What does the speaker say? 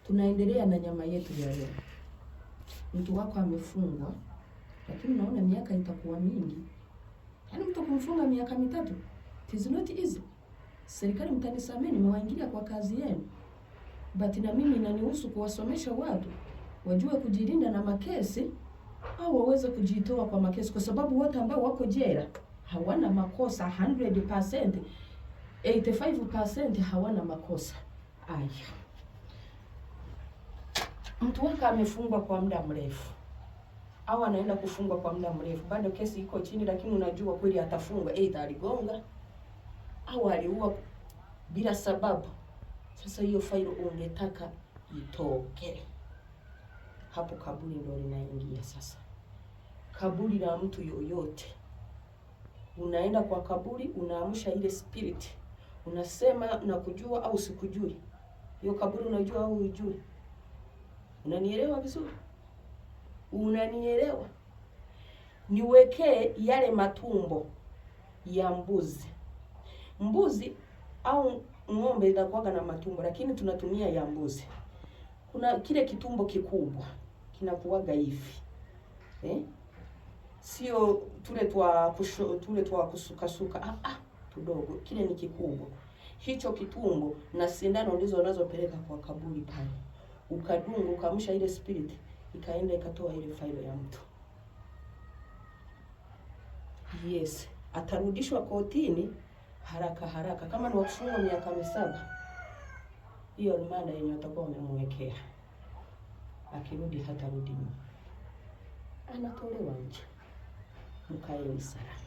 Tunaendelea na nyama yetu ya leo. Mtu wako amefungwa, lakini naona miaka itakuwa mingi. Yaani mtu kumfunga miaka 3, it is not easy. Serikali mtanisamee, nimewaingilia kwa kazi yenu. But na mimi inanihusu kuwasomesha watu wajue kujilinda na makesi au waweze kujitoa kwa makesi, kwa sababu wote ambao wako jela hawana makosa 100%, 85% hawana makosa. Aya. Mtu wako amefungwa kwa muda mrefu au anaenda kufungwa kwa muda mrefu, bado kesi iko chini, lakini unajua kweli atafungwa, aidha aligonga au aliua bila sababu. Sasa hiyo faili ungetaka itoke. Hapo kaburi ndio linaingia sasa. Kaburi la mtu yoyote. Unaenda kwa kaburi, unaamsha ile spirit. Unasema na kujua au sikujui. Hiyo kaburi unajua au hujui. Unanielewa vizuri? Unanielewa? Niwekee yale matumbo ya mbuzi. Mbuzi au ng'ombe inakuwa na matumbo, lakini tunatumia ya mbuzi. Kuna kile kitumbo kikubwa kinakuwaga hivi. Sio tule twa kusuka tudogo, kile ni kikubwa. Hicho kitumbo na sindano ndizo wanazopeleka kwa kaburi pale. Ukadunga, ukamsha ile spirit, ikaenda ikatoa ile faili ya mtu. Yes, atarudishwa kotini haraka kama ni wafungwa miaka 7. Hiyo ni mada yenye watakuwa wamemwekea. Akirudi hatarudi nyuma. Anatolewa nje. Mkaeni salama.